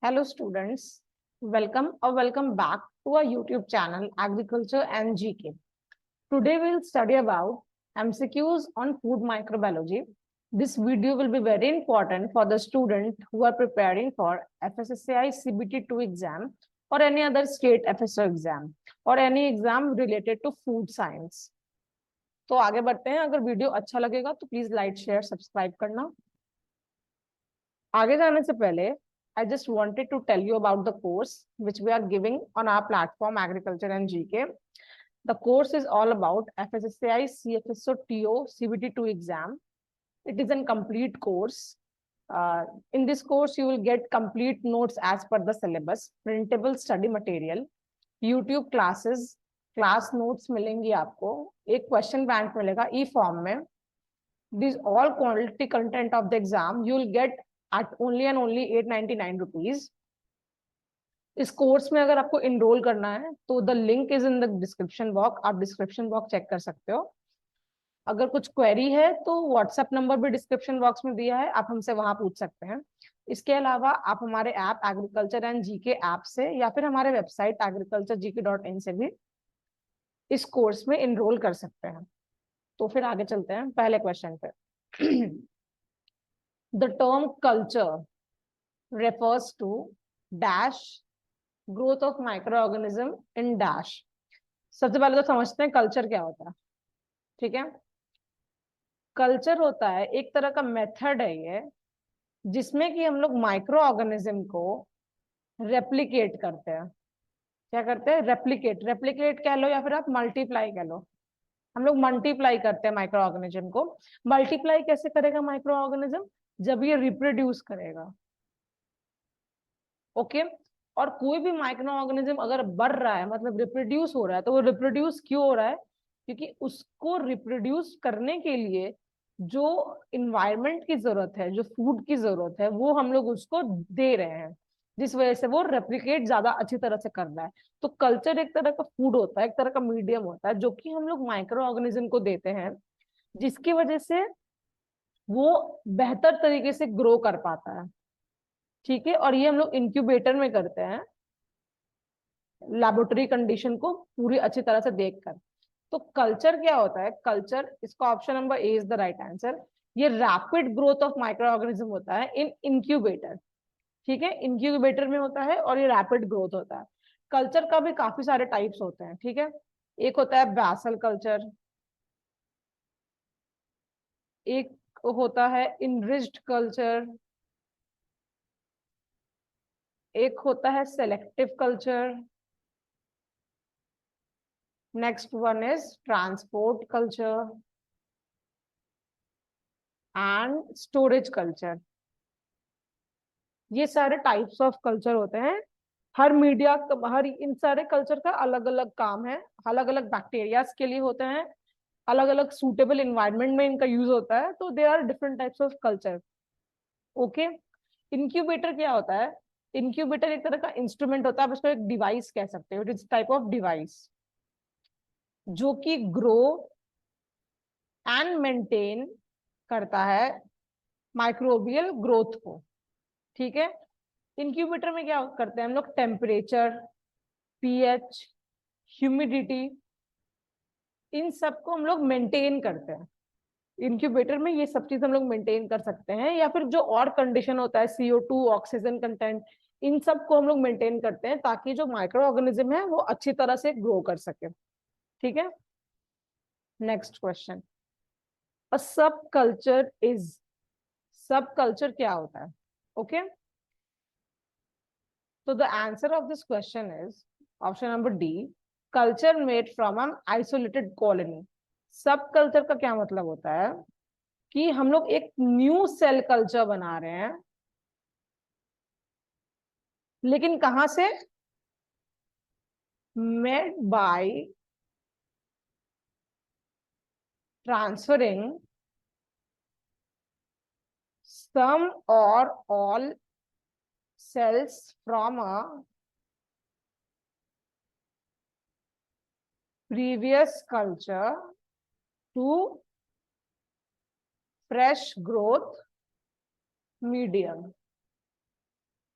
Hello students, welcome back to our YouTube channel Agriculture and GK. Today we'll study about MCQs on food microbiology. This video will be very important for the student who are preparing for FSSAI CBT2 exam or any other state FSO exam or any exam related to food science. तो आगे बढ़ते हैं। अगर video अच्छा लगेगा तो please like share subscribe करना। आगे जाने से पहले I just wanted to tell you about the course which we are giving on our platform Agriculture and GK. The course is all about FSSAI CFSO TO CBT2 exam. It is a complete course. In this course, you will get complete notes as per the syllabus, printable study material, YouTube classes, class notes मिलेंगी आपको, एक question bank मिलेगा ई form में. These all quality content of the exam you will get at only and only 899 rupees. इस course में अगर आपको enrol करना है तो the link is in the description box, आप डिस्क्रिप्शन बॉक्स चेक कर सकते हो. अगर कुछ क्वेरी है तो व्हाट्सएप नंबर भी डिस्क्रिप्शन बॉक्स में दिया है, आप हमसे वहां पूछ सकते हैं. इसके अलावा आप हमारे app agriculture and GK app से या फिर हमारे वेबसाइट agriculturegk.in से भी इस कोर्स में इनरोल कर सकते हैं. तो फिर आगे चलते हैं पहले क्वेश्चन पे. The term culture refers to dash growth of microorganism in dash. सबसे पहले तो समझते हैं कल्चर क्या होता है. ठीक है, कल्चर होता है एक तरह का मेथड है ये जिसमें कि हम लोग माइक्रो ऑर्गेनिज्म को रेप्लिकेट करते हैं. क्या करते हैं? रेप्लिकेट कह लो या फिर आप मल्टीप्लाई कह लो. हम लोग मल्टीप्लाई करते हैं माइक्रो ऑर्गेनिज्म को. मल्टीप्लाई कैसे करेगा माइक्रो ऑर्गेनिज्म? जब ये रिप्रोड्यूस करेगा. ओके, और कोई भी माइक्रो ऑर्गेनिज्म अगर बढ़ रहा है मतलब रिप्रोड्यूस हो रहा है, तो वो रिप्रोड्यूस क्यों हो रहा है? क्योंकि उसको रिप्रोड्यूस करने के लिए जो इन्वायरमेंट की जरूरत है, जो फूड की जरूरत है, वो हम लोग उसको दे रहे हैं, जिस वजह से वो रेप्लिकेट ज्यादा अच्छी तरह से कर रहा है. तो कल्चर एक तरह का फूड होता है, एक तरह का मीडियम होता है जो कि हम लोग माइक्रो ऑर्गेनिज्म को देते हैं, जिसकी वजह से वो बेहतर तरीके से ग्रो कर पाता है. ठीक है, और ये हम लोग इंक्यूबेटर में करते हैं, लैबोरेटरी कंडीशन को पूरी अच्छी तरह से देखकर. तो कल्चर क्या होता है? कल्चर, इसका option number A is the right answer. ये rapid growth of micro organism होता है इन इंक्यूबेटर. ठीक है, इंक्यूबेटर में होता है और ये रैपिड ग्रोथ होता है. कल्चर का भी काफी सारे टाइप्स होते हैं. ठीक है, एक होता है बैसल कल्चर, एक होता है इनरिच्ड कल्चर, एक होता है selective culture, next one is transport culture and storage culture. ये सारे टाइप्स ऑफ कल्चर होते हैं. हर मीडिया, हर इन सारे कल्चर का अलग अलग काम है. अलग अलग बैक्टीरियाज के लिए होते हैं, अलग अलग सूटेबल इन्वायरमेंट में इनका यूज होता है. तो they are different types of culture. Okay, incubator क्या होता है? इंक्यूबेटर एक तरह का इंस्ट्रूमेंट होता है, आप इसको एक डिवाइस कह सकते हो. It is type of device जो कि ग्रो एंड मेंटेन करता है माइक्रोबियल ग्रोथ को. ठीक है, इंक्यूबेटर में क्या करते हैं हम लोग? टेम्परेचर, पीएच, ह्यूमिडिटी, इन सबको हम लोग मेंटेन करते हैं. इंक्यूबेटर में ये सब चीज हम लोग मेंटेन कर सकते हैं, या फिर जो और कंडीशन होता है CO2, ऑक्सीजन कंटेंट, इन सब को हम लोग मेंटेन करते हैं ताकि जो माइक्रो ऑर्गेनिज्म है वो अच्छी तरह से ग्रो कर सके. ठीक है, नेक्स्ट क्वेश्चन. अ सब कल्चर इज, सब कल्चर क्या होता है? Okay, so the answer of this question is option number D, culture made from an isolated colony. सब कल्चर का क्या मतलब होता है? कि हम लोग एक न्यू सेल कल्चर बना रहे हैं, लेकिन कहां से? Made by transferring some or all cells from a previous culture to fresh growth medium.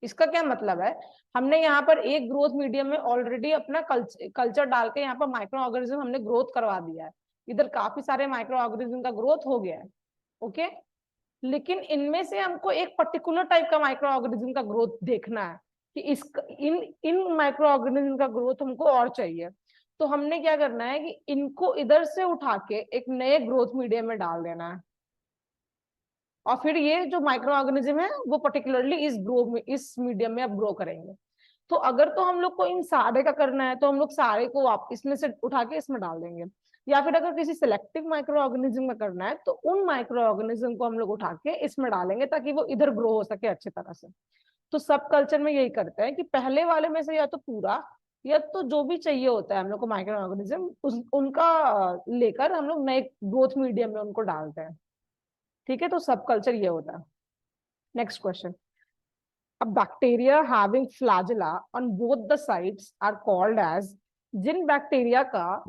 इसका क्या मतलब है, हमने यहाँ पर एक ग्रोथ मीडियम में ऑलरेडी अपना कल्चर डाल के यहाँ पर माइक्रो ऑर्गेनिज्म हमने ग्रोथ करवा दिया है, इधर काफी सारे माइक्रो ऑर्गेनिज्म का ग्रोथ हो गया है। ओके, लेकिन इनमें से हमको एक पर्टिकुलर टाइप का माइक्रो ऑर्गेनिज्म का ग्रोथ देखना है कि इस इन इन माइक्रो ऑर्गेनिज्म का ग्रोथ हमको और चाहिए। तो हमने क्या करना है कि इनको इधर से उठा के एक नए ग्रोथ मीडियम में डाल देना है, और फिर ये जो माइक्रो ऑर्गेनिज्म है वो पर्टिकुलरली इस मीडियम में अब ग्रो करेंगे। तो अगर तो हम लोग को इन सारे का करना है तो हम लोग सारे को आप इसमें से उठा के इसमें डाल देंगे, या फिर अगर किसी सिलेक्टिव माइक्रो ऑर्गेनिज्म का करना है तो उन माइक्रो ऑर्गेनिज्म को हम लोग उठा के इसमें डालेंगे ताकि वो इधर ग्रो हो सके अच्छी तरह से। तो सब कल्चर में यही करते हैं कि पहले वाले में से या तो पूरा या तो जो भी चाहिए होता है हम लोग को माइक्रो ऑर्गेनिज्म उनका लेकर हम लोग नए ग्रोथ मीडियम में उनको डालते हैं। ठीक है, तो सब कल्चर ये होता है। Next question, a bacteria having flagella on both the sides are called as, जिन बैक्टीरिया का,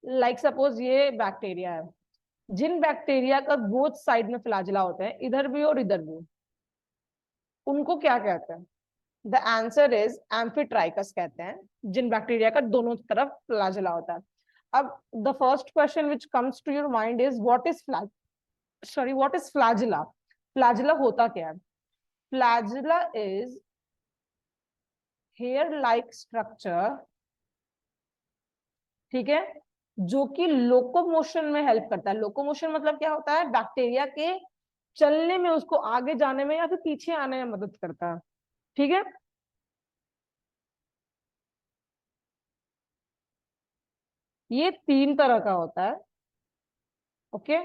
लाइक सपोज ये बैक्टीरिया है, जिन बैक्टीरिया का बोथ साइड में फ्लैजिला होते हैं, इधर भी और इधर भी, उनको क्या कहते हैं? द आंसर इज एम्फीट्राइकस कहते हैं, जिन बैक्टीरिया का दोनों तरफ फ्लैजिला होता है। अब the first question which comes to your mind is what is what is flagella? Flagella होता क्या है? Flagella is hair like structure, ठीक है, जो कि लोकोमोशन में हेल्प करता है। लोकोमोशन मतलब क्या होता है? बैक्टीरिया के चलने में, उसको आगे जाने में या फिर पीछे आने में मदद करता है। ठीक है, ये 3 तरह का होता है। ओके,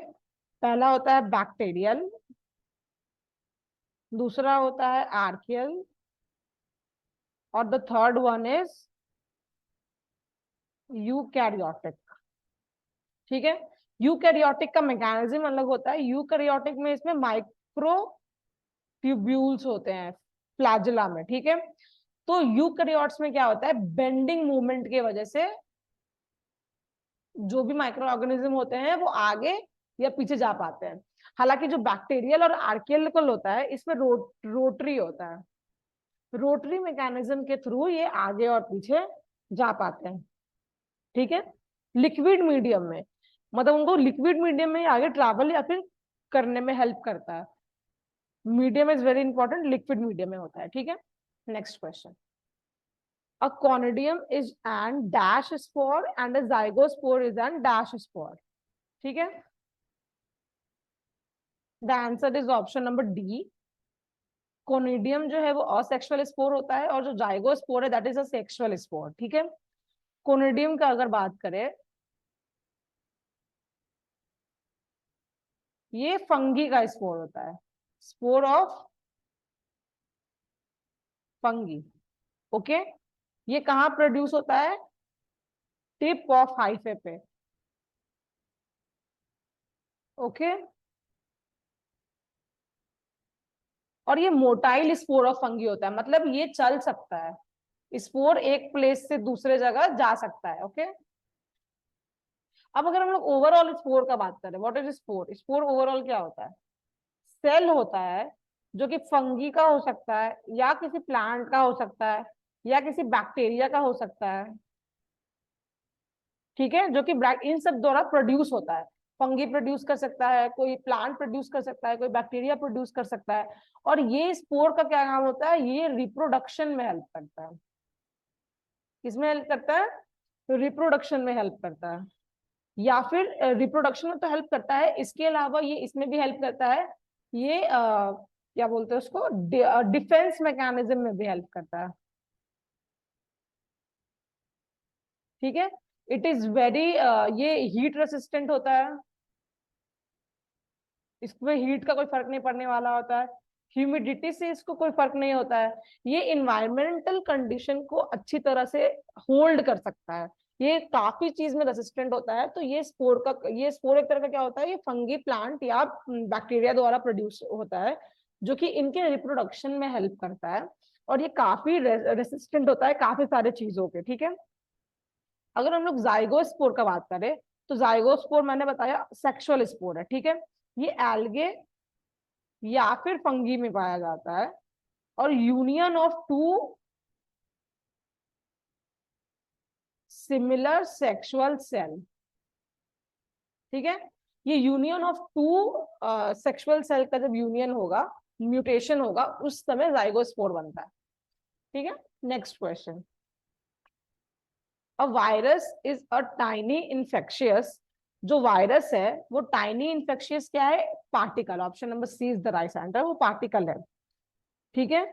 पहला होता है बैक्टीरियल, दूसरा होता है आर्कियल, और the third one is eukaryotic. ठीक है, यूकैरियोटिक का मैकेनिज्म अलग होता है। यूकैरियोटिक में इसमें माइक्रो ट्यूब्यूल्स होते हैं फ्लैजिला में। ठीक है, तो यूकैरियोट्स में क्या होता है? बेंडिंग मूवमेंट की वजह से जो भी माइक्रो ऑर्गेनिज्म होते हैं वो आगे या पीछे जा पाते हैं। हालांकि जो बैक्टीरियल और आर्कियल होता है इसमें रोटरी होता है, रोटरी मैकेनिज्म के थ्रू ये आगे और पीछे जा पाते हैं। ठीक है, लिक्विड मीडियम में, मतलब उनको लिक्विड मीडियम में आगे ट्रैवल या फिर करने में हेल्प करता है। Medium is very important, liquid medium में होता है। ठीक है, next question, a conidium is an dash spore and a zygospore is an dash spore। ठीक है, the answer is option number D. Conidium जो है वो असेक्सुअल स्पोर होता है और जो जाइगोस्पोर है that is a sexual spore. ठीक है, कोनिडियम का अगर बात करें, ये फंगी का स्पोर होता है, स्पोर ऑफ फंगी। ओके, ये कहाँ प्रोड्यूस होता है? टिप ऑफ हाइफे पे। ओके, और ये मोटाइल स्पोर ऑफ फंगी होता है, मतलब ये चल सकता है, स्पोर एक प्लेस से दूसरे जगह जा सकता है। ओके, अब अगर हम लोग ओवरऑल स्पोर का बात करें, what is spore? Spore overall क्या होता है? सेल होता है जो कि फंगी का हो सकता है या किसी प्लांट का हो सकता है या किसी बैक्टीरिया का हो सकता है। ठीक है, जो कि इन सब द्वारा प्रोड्यूस होता है। फंगी प्रोड्यूस कर सकता है, कोई प्लांट प्रोड्यूस कर सकता है, कोई बैक्टीरिया प्रोड्यूस कर सकता है। और ये स्पोर का क्या काम होता है? ये रिप्रोडक्शन में हेल्प करता है। किसमें हेल्प करता है? रिप्रोडक्शन में हेल्प करता है, या फिर रिप्रोडक्शन में तो हेल्प करता है, इसके अलावा ये इसमें भी हेल्प करता है, ये क्या बोलते हैं उसको, डिफेंस मैकेनिज्म में भी हेल्प करता है। ठीक है, इट इज वेरी, ये हीट रेसिस्टेंट होता है, इसमें हीट का कोई फर्क नहीं पड़ने वाला होता है, ह्यूमिडिटी से इसको कोई फर्क नहीं होता है, ये इन्वायरमेंटल कंडीशन को अच्छी तरह से होल्ड कर सकता है, ये काफी चीज में रेसिस्टेंट होता है। तो ये स्पोर एक तरह का क्या होता है? ये फंगी, प्लांट या बैक्टीरिया द्वारा प्रोड्यूस होता है, जो कि इनके रिप्रोडक्शन में हेल्प करता है, और ये काफी रेसिस्टेंट होता है काफी सारे चीजों के। ठीक है, अगर हम लोग जाइगोस्पोर का बात करें तो जाइगोस्पोर मैंने बताया सेक्सुअल स्पोर है। ठीक है, ये एल्गे या फिर फंगी में पाया जाता है, और union of two similar sexual cell. ठीक है, ये union of two sexual cell का जब यूनियन होगा, म्यूटेशन होगा, उस समय जाइगोस्पोर बनता है। ठीक है, next question. A virus is a tiny infectious. जो वायरस है वो टाइनी इन्फेक्शियस क्या है? Particle. Option number C is the right answer, वो पार्टिकल है। ठीक है,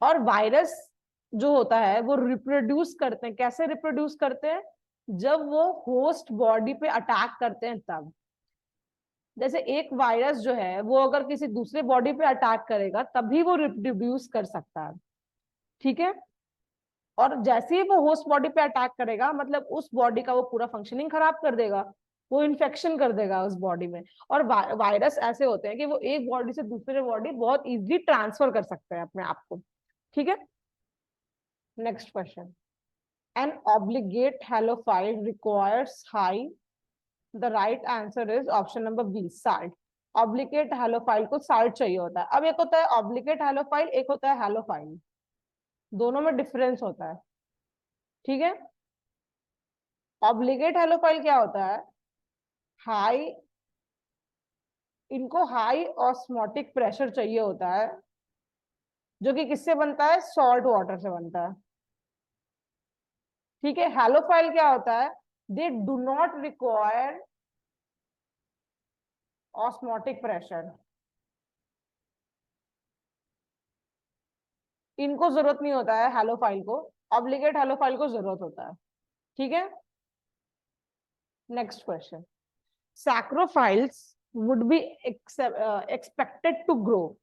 और वायरस जो होता है वो रिप्रोड्यूस करते हैं। कैसे रिप्रोड्यूस करते हैं? जब वो होस्ट बॉडी पे अटैक करते हैं तब। जैसे एक वायरस जो है वो अगर किसी दूसरे बॉडी पे अटैक करेगा तभी वो रिप्रोड्यूस कर सकता है। ठीक है, और जैसे ही वो होस्ट बॉडी पे अटैक करेगा मतलब उस बॉडी का वो पूरा फंक्शनिंग खराब कर देगा, वो इन्फेक्शन कर देगा उस बॉडी में। और वायरस ऐसे होते हैं कि वो एक बॉडी से दूसरे बॉडी बहुत इजीली ट्रांसफर कर सकते हैं अपने आप को। ठीक है, next question. An obligate halophile requires high. The right answer is option number B, salt. Obligate halophile को साल्ट चाहिए होता है। अब एक होता है ऑब्लिगेट हैलोफाइल, एक होता है हैलोफाइल, दोनों में डिफरेंस होता है। ठीक है, ऑब्लिगेट हैलोफाइल क्या होता है? हाई, इनको हाई ऑस्मोटिक प्रेशर चाहिए होता है, जो कि किससे बनता है? सॉल्ट वाटर से बनता है। ठीक है, हैलोफाइल क्या होता है? They do not require osmotic pressure, इनको जरूरत नहीं होता है हैलोफाइल को, ऑब्लिगेट हैलोफाइल को जरूरत होता है। ठीक है, next question. Saccharophiles would be expected to grow.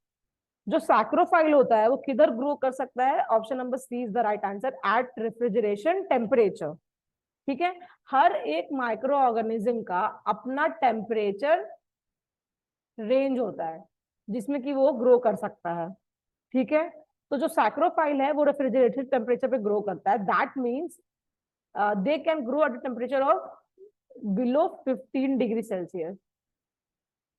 जो सैक्रोफाइल होता है वो किधर ग्रो कर सकता है? Option number C is the right answer, at refrigeration temperature. ठीक है, हर एक माइक्रो ऑर्गेनिज्म का अपना टेम्परेचर रेंज होता है जिसमें कि वो ग्रो कर सकता है। ठीक है, तो जो सैक्रोफाइल है वो रेफ्रिजरेटेड टेम्परेचर पे ग्रो करता है। That means they can grow at temperature of below 15 degree Celsius.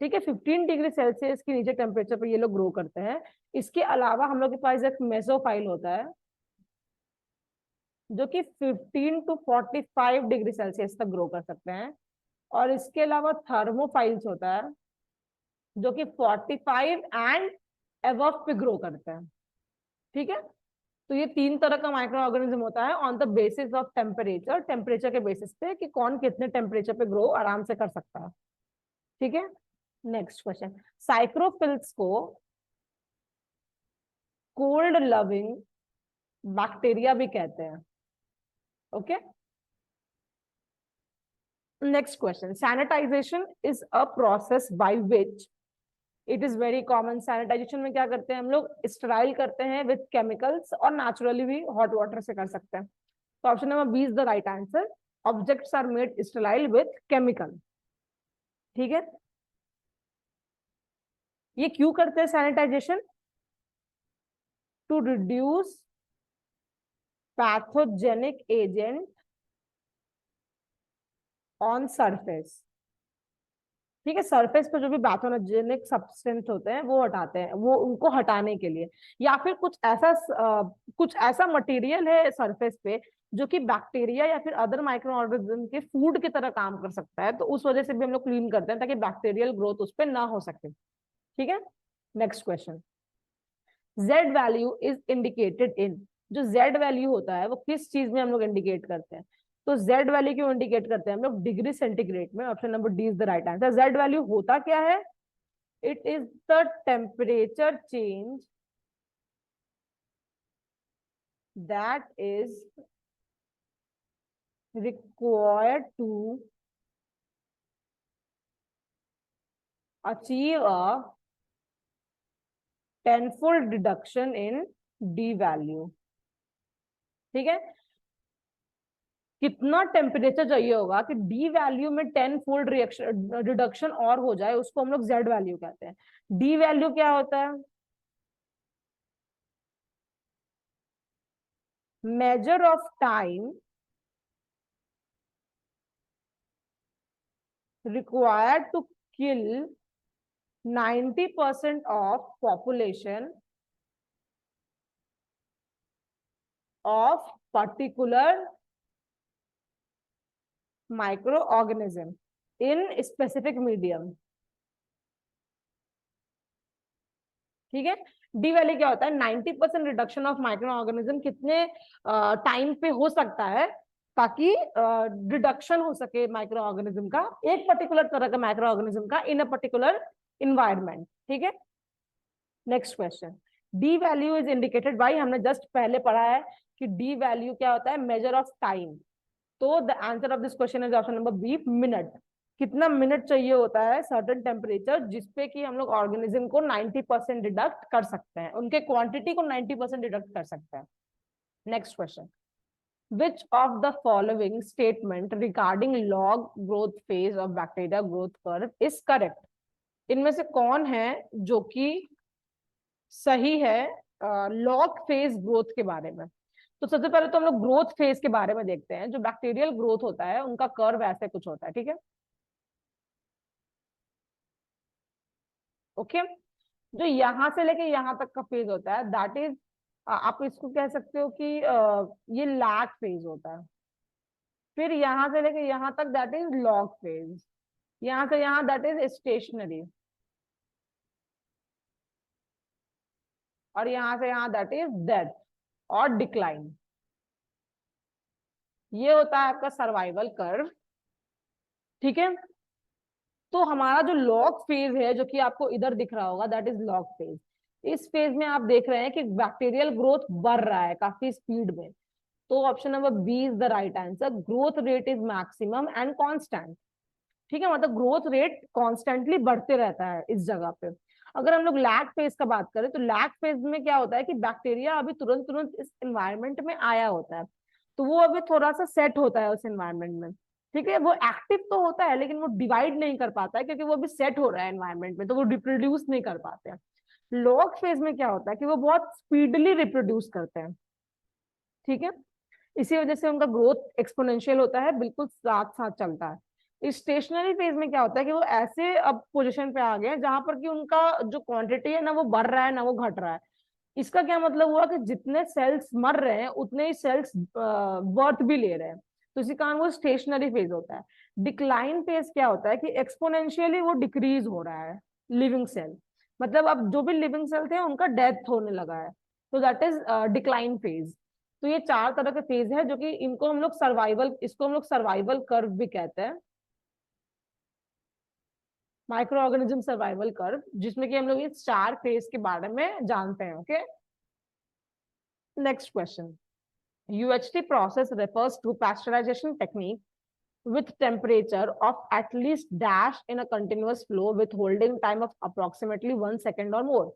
ठीक है, 15 डिग्री सेल्सियस के नीचे टेम्परेचर पे ये लोग ग्रो करते हैं। इसके अलावा हम लोग के पास एक मेसोफाइल होता है जो कि 15 to 45 डिग्री सेल्सियस तक ग्रो कर सकते हैं। और इसके अलावा थर्मोफाइल्स होता है जो कि 45 एंड अबव पे ग्रो करते हैं। ठीक है, तो ये तीन तरह का माइक्रो ऑर्गेनिज्म होता है on the basis of temperature, temperature के बेसिस पे कि कौन कितने टेम्परेचर पे ग्रो आराम से कर सकता है। ठीक है, नेक्स्ट क्वेश्चन। साइक्रोफिल्स को कोल्ड लविंग बैक्टीरिया भी कहते हैं। Okay, next question. Sanitisation is a process by which, it is very common. Sanitisation में क्या करते हैं हम लोग? स्टराइल करते हैं विथ केमिकल्स, और नेचुरली भी हॉट वाटर से कर सकते हैं। तो option number B is the right answer, objects are made sterile with chemical. ठीक है, ये क्यों करते हैं sanitisation? To reduce pathogenic agent on surface. ठीक है, सरफेस पे जो भी पैथोजेनिक सब्सटेंस होते हैं वो हटाते हैं, वो उनको हटाने के लिए। या फिर कुछ ऐसा मटेरियल है सरफेस पे जो कि बैक्टीरिया या फिर अदर माइक्रो ऑर्गेनिज्म के फूड की तरह काम कर सकता है, तो उस वजह से भी हम लोग क्लीन करते हैं ताकि बैक्टीरियल ग्रोथ उस पर ना हो सके। ठीक है, next question. Z value is indicated in. जो जेड वैल्यू होता है वो किस चीज में हम लोग इंडिकेट करते हैं? तो जेड वैल्यू क्यों इंडिकेट करते हैं हम लोग? डिग्री सेंटीग्रेड में। Option number D is the right answer. Z value होता क्या है? It is the temperature change that is required to achieve a tenfold reduction in D value। ठीक है, कितना टेम्परेचर चाहिए होगा कि डी वैल्यू में 10 फोल्ड रिडक्शन और हो जाए, उसको हम लोग जेड वैल्यू कहते हैं। डी वैल्यू क्या होता है? Measure of time required to kill 90% of population of particular micro organism in specific medium. ठीक है, डी वैल्यू क्या होता है, 90% रिडक्शन ऑफ माइक्रो ऑर्गेनिज्म कितने टाइम पे हो सकता है ताकि रिडक्शन हो सके माइक्रो ऑर्गेनिज्म का, एक पर्टिकुलर तरह का माइक्रो ऑर्गेनिज्म का इन अ पर्टिकुलर इन्वायरमेंट। ठीक है, next question, D value is indicated by, हमने जस्ट पहले पढ़ा है कि डी वैल्यू क्या होता है, मेजर ऑफ टाइम। तो the answer of this question is option number B, minute. कितना मिनट चाहिए होता है सर्टेन टेम्परेचर जिसपे कि हम लोग ऑर्गेनिज्म को 90% डिडक्ट कर सकते हैं, उनके क्वांटिटी को 90% डिडक्ट कर सकते हैं। Next question, which of the following statement regarding log growth phase of bacteria growth curve is correct? इनमें से कौन है जो कि सही है लॉग फेज ग्रोथ के बारे में। तो सबसे पहले तो हम लोग ग्रोथ फेज के बारे में देखते हैं। जो बैक्टीरियल ग्रोथ होता है उनका कर्व ऐसे कुछ होता है। ठीक है, ओके, जो यहां से लेके यहां तक का फेज होता है दैट इज, आप इसको कह सकते हो कि ये लैग फेज होता है। फिर यहां से लेके यहां तक दैट इज लॉग फेज, यहां से यहां दैट इज स्टेशनरी, और यहां से यहां दैट इज डेथ और डिक्लाइन। ये होता है आपका सर्वाइवल कर्व। ठीक है, तो हमारा जो लॉग फेज है जो कि आपको इधर दिख रहा होगा दैट इज लॉग फेज। इस फेज में आप देख रहे हैं कि बैक्टीरियल ग्रोथ बढ़ रहा है काफी स्पीड में। तो option number B is the right answer, growth rate is maximum and constant. ठीक है, मतलब ग्रोथ रेट कॉन्स्टेंटली बढ़ते रहता है इस जगह पे। अगर हम लोग लैग फेज का बात करें तो लैग फेज में क्या होता है कि बैक्टीरिया अभी तुरंत तुरंत इस एनवायरनमेंट में आया होता है, तो वो अभी थोड़ा सा सेट होता है उस एनवायरनमेंट में। ठीक है, वो एक्टिव तो होता है लेकिन वो डिवाइड नहीं कर पाता है क्योंकि वो अभी सेट हो रहा है एनवायरनमेंट में, तो वो रिप्रोड्यूस नहीं कर पाते हैं। लॉग फेज में क्या होता है कि वो बहुत स्पीडली रिप्रोड्यूस करते हैं। ठीक है, इसी वजह से उनका ग्रोथ एक्सपोनेंशियल होता है, बिल्कुल साथ साथ चलता है। इस स्टेशनरी फेज में क्या होता है कि वो ऐसे अब पोजीशन पे आ गए हैं जहां पर कि उनका जो क्वांटिटी है ना वो बढ़ रहा है ना वो घट रहा है। इसका क्या मतलब हुआ कि जितने सेल्स मर रहे हैं उतने ही सेल्स बर्थ भी ले रहे हैं, तो इसी कारण वो स्टेशनरी फेज होता है। डिक्लाइन फेज क्या होता है कि एक्सपोनेंशियली वो डिक्रीज हो रहा है लिविंग सेल, मतलब अब जो भी लिविंग सेल थे उनका डेथ होने लगा है, तो दैट इज डिक्लाइन फेज। तो ये चार तरह के फेज है जो कि इनको हम लोग सर्वाइवल, इसको हम लोग सर्वाइवल कर्व भी कहते हैं, माइक्रो ऑर्गेनिज्म सर्वाइवल कर्व, जिसमें कि हम लोग इस चार फेज के बारे में जानते हैं। Okay, next question, UHT process refers to pasteurization technique with temperature of at least dash in a continuous flow with holding time of approximately 1 second or more।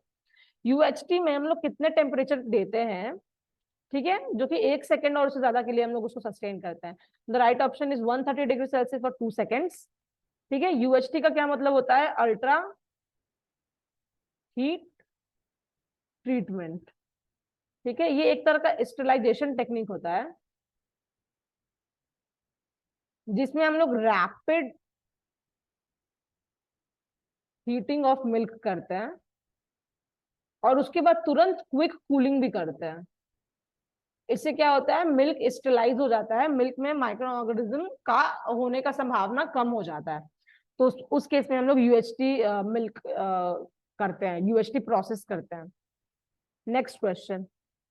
UHT में हम लोग कितने टेम्परेचर देते हैं, ठीक है, जो कि 1 सेकंड और उससे ज्यादा के लिए हम लोग उसको सस्टेन करते हैं। The right option is 130 degree Celsius for 2 seconds. ठीक है, यूएचटी का क्या मतलब होता है, अल्ट्रा हीट ट्रीटमेंट। ठीक है, ये एक तरह का स्टेरिलाइजेशन टेक्निक होता है जिसमें हम लोग रैपिड हीटिंग ऑफ मिल्क करते हैं और उसके बाद तुरंत क्विक कूलिंग भी करते हैं। इससे क्या होता है, मिल्क स्टेलाइज हो जाता है, मिल्क में माइक्रो ऑर्गेनिज्म का होने का संभावना कम हो जाता है। तो उस केस में हम लोग यूएचटी मिल्क करते हैं, यूएचटी प्रोसेस करते हैं। Next question,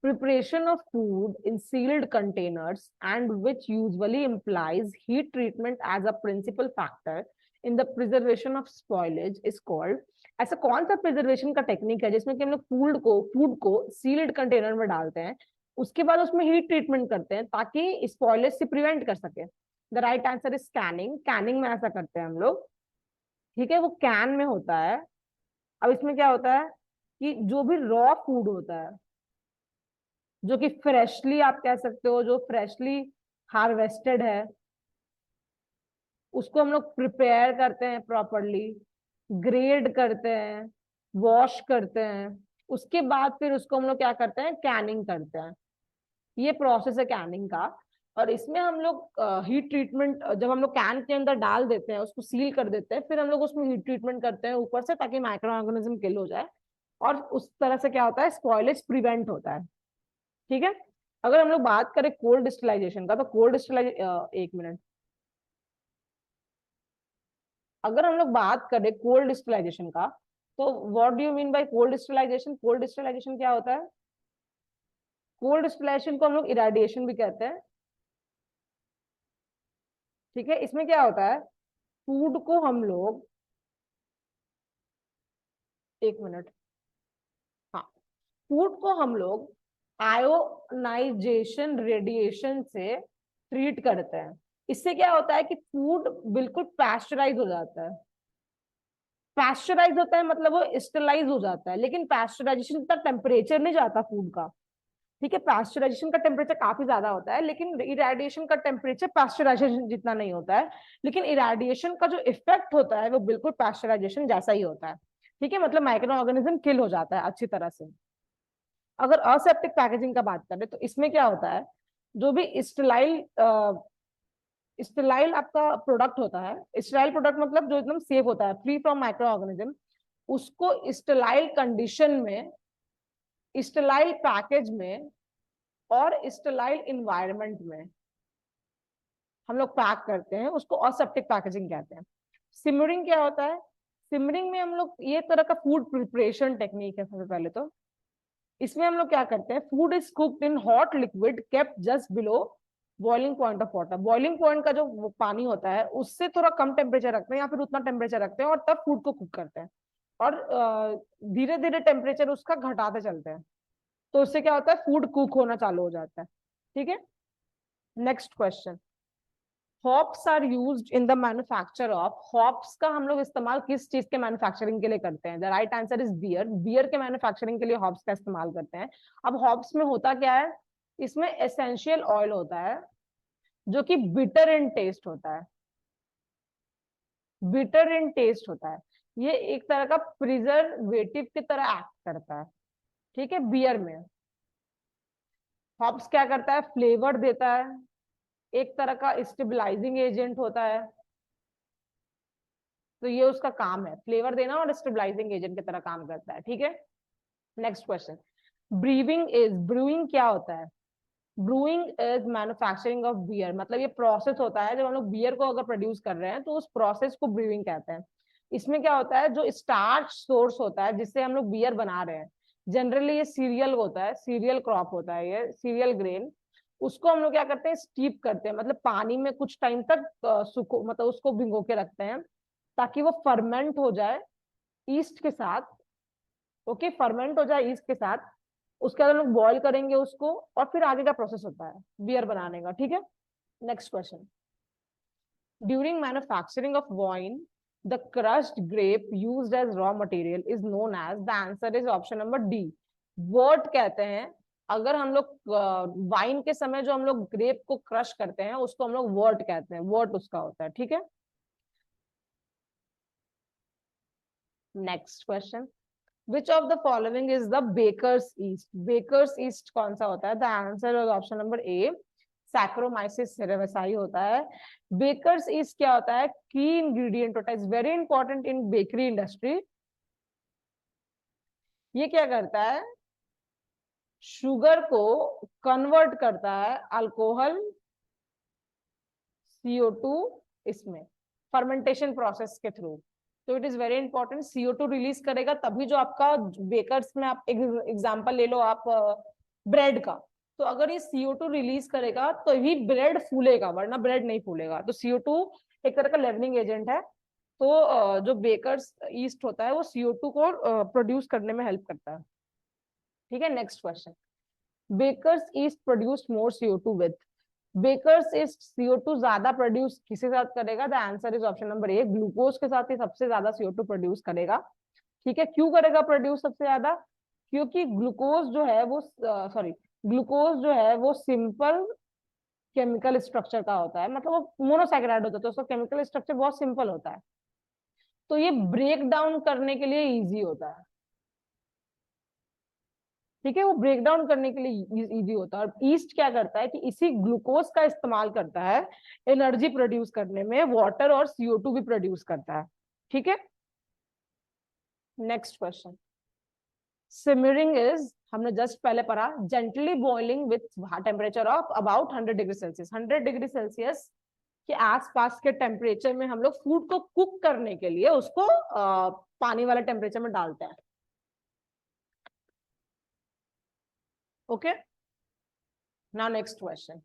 preparation of food in sealed containers and which usually implies heat treatment as a principal factor in the preservation of spoilage is called, ऐसा कौन सा प्रिजर्वेशन का टेक्निक है जिसमें कि हम लोग फूड को सील्ड कंटेनर में डालते हैं, उसके बाद उसमें हीट ट्रीटमेंट करते हैं ताकि स्पॉयलेज से प्रिवेंट कर सके। The right answer is Canning. Canning में ऐसा करते हैं हम लोग। ठीक है, वो कैन में होता है। अब इसमें क्या होता है कि जो भी रॉ फूड होता है, जो कि फ्रेशली आप कह सकते हो, जो फ्रेशली हार्वेस्टेड है, उसको हम लोग प्रिपेयर करते हैं प्रॉपरली, ग्रेड करते हैं, वॉश करते हैं, उसके बाद फिर उसको हम लोग क्या करते हैं, कैनिंग करते हैं। ये प्रोसेस है कैनिंग का। और इसमें हम लोग हीट ट्रीटमेंट, जब हम लोग कैन के अंदर डाल देते हैं, उसको सील कर देते हैं, फिर हम लोग उसमें हीट ट्रीटमेंट करते हैं ऊपर से ताकि माइक्रो ऑर्गेनिज्म किल हो जाए, और उस तरह से क्या होता है, स्पॉयलेज प्रिवेंट होता है। ठीक है, अगर हम लोग बात करें कोल्ड डिस्टिलाइजेशन का, तो कोल्ड डिस्टिलाइजेशन, एक मिनट, अगर हम लोग बात करें कोल्ड डिस्टिलाइजेशन का, तो what do you mean by cold distillation? Cold distillation क्या होता है? कोल्ड डिस्टिलेशन को हम लोग इराडिएशन भी कहते हैं। ठीक है, इसमें क्या होता है, फूड को हम लोग, एक मिनट, हाँ, फूड को हम लोग आयोनाइजेशन रेडिएशन से ट्रीट करते हैं। इससे क्या होता है कि फूड बिल्कुल पैस्चराइज हो जाता है। पैस्चराइज होता है मतलब वो स्टेलाइज हो जाता है, लेकिन पैस्चराइजेशन का टेम्परेचर नहीं जाता फूड का। ठीक है, पास्चराइजेशन का टेम्परेचर काफी ज्यादा होता है, लेकिन इरेडिएशन का टेम्परेचर पास्चराइजेशन जितना नहीं होता है। लेकिन इरेडिएशन का जो इफेक्ट होता है वो बिल्कुल पास्चराइजेशन जैसा ही होता है। ठीक है, मतलब माइक्रो ऑर्गेनिज्म किल हो जाता है अच्छी तरह से। अगर असेप्टिक पैकेजिंग का बात करें, तो इसमें क्या होता है, जो भी स्टेलाइल स्टेलाइल आपका प्रोडक्ट होता है, स्टेलाइल प्रोडक्ट मतलब जो एकदम सेफ होता है, फ्री फ्रॉम माइक्रो ऑर्गेनिज्म, उसको स्टेलाइल कंडीशन में, स्टेलाइल पैकेज में और स्टेलाइल इन्वायरमेंट में हम लोग पैक करते हैं, उसको असेप्टिक पैकेजिंग कहते हैं। सिमरिंग क्या होता है? सिमरिंग में हम लोग, ये तरह का फूड प्रिपरेशन टेक्निक है सबसे पहले तो। इसमें हम लोग क्या करते हैं, food is cooked in hot liquid kept just below boiling point of water. Boiling point का जो पानी होता है उससे थोड़ा कम टेम्परेचर रखते हैं या फिर उतना टेम्परेचर रखते हैं, और तब फूड को कुक करते हैं, और धीरे धीरे टेम्परेचर उसका घटाते चलते हैं। तो उससे क्या होता है, फूड कुक होना चालू हो जाता है। ठीक है, next question. Hops are used in the manufacture of, hops का हम लोग इस्तेमाल किस चीज के मैन्युफैक्चरिंग के लिए करते हैं? The right answer is beer. Beer के मैन्युफैक्चरिंग के लिए हॉप्स का इस्तेमाल करते हैं। अब हॉप्स में होता क्या है, इसमें एसेंशियल ऑयल होता है जो कि बिटर इन टेस्ट होता है। बिटर इन टेस्ट होता है, ये एक तरह का प्रिजर्वेटिव की तरह एक्ट करता है। ठीक है, बियर में हॉप्स क्या करता है, फ्लेवर देता है, एक तरह का स्टेबलाइजिंग एजेंट होता है। तो ये उसका काम है, फ्लेवर देना और स्टेबलाइजिंग एजेंट की तरह काम करता है। ठीक है, next question. Brewing is, brewing क्या होता है? Brewing is manufacturing of beer, मतलब ये प्रोसेस होता है जब हम लोग बियर को अगर प्रोड्यूस कर रहे हैं तो उस प्रोसेस को ब्रूइंग कहते हैं। इसमें क्या होता है, जो स्टार्च सोर्स होता है जिससे हम लोग बियर बना रहे हैं, जनरली ये सीरियल होता है, सीरियल क्रॉप होता है, ये सीरियल ग्रेन, उसको हम लोग क्या करते हैं, स्टीप करते हैं, मतलब पानी में कुछ टाइम तक सुखो, मतलब उसको भिगो के रखते हैं ताकि वो फर्मेंट हो जाए ईस्ट के साथ। ओके, फर्मेंट हो जाए ईस्ट के साथ, उसके बाद हम लोग बॉईल करेंगे उसको, और फिर आगे का प्रोसेस होता है बियर बनाने का। ठीक है, next question. During manufacturing of wine the crushed grape used as raw material is known as, the answer is option number D, wort कहते हैं। अगर हम लोग वाइन के समय जो हम लोग ग्रेप को क्रश करते हैं उसको हम लोग वर्ट कहते हैं, वर्ट उसका होता है। ठीक है, next question. Which of the following is the baker's yeast? Baker's yeast कौन सा होता है? The answer is option number A, Saccharomyces cerevisiae होता है। Baker's yeast क्या होता है? Key ingredient होता है, is very important in bakery industry. ये क्या करता है, शुगर को कन्वर्ट करता है अल्कोहल CO2 इसमें, फर्मेंटेशन प्रोसेस के थ्रू। तो it is very important, CO2 release करेगा तभी जो आपका बेकर्स में, आप एग्जांपल ले लो आप ब्रेड का, तो अगर ये CO2 रिलीज करेगा तो ही ब्रेड फूलेगा, वरना ब्रेड नहीं फूलेगा। तो CO2 एक तरह का लेवलिंग एजेंट है। तो जो बेकर्स ईस्ट होता है वो CO2 को प्रोड्यूस करने में हेल्प करता है। ठीक है, next question. Bakers yeast produce more CO2 with, bakers yeast CO2 ज्यादा प्रोड्यूस किसके साथ करेगा? The answer is option number A, glucose के साथ ही सबसे ज्यादा CO2 प्रोड्यूस करेगा। ठीक है, क्यों करेगा प्रोड्यूस सबसे ज्यादा? क्योंकि ग्लूकोज जो है वो, सॉरी, ग्लूकोज जो है वो सिंपल केमिकल स्ट्रक्चर का होता है, मतलब वो मोनोसैकेराइड होता है, तो उसका केमिकल स्ट्रक्चर बहुत सिंपल होता है, तो ये ब्रेक डाउन करने के लिए इजी होता है। ठीक है, वो ब्रेक डाउन करने के लिए इजी होता है। और ईस्ट क्या करता है कि इसी ग्लूकोज का इस्तेमाल करता है एनर्जी प्रोड्यूस करने में, वाटर और CO2 भी प्रोड्यूस करता है। ठीक है, नेक्स्ट क्वेश्चन। सिमरिंग इज, हमने जस्ट पहले पढ़ा, gently boiling with temperature of about 100 degree Celsius. 100 degree Celsius के आसपास के टेम्परेचर में हम लोग फूड को कुक करने के लिए उसको पानी वाले टेम्परेचर में डालते हैं। Okay, now next question,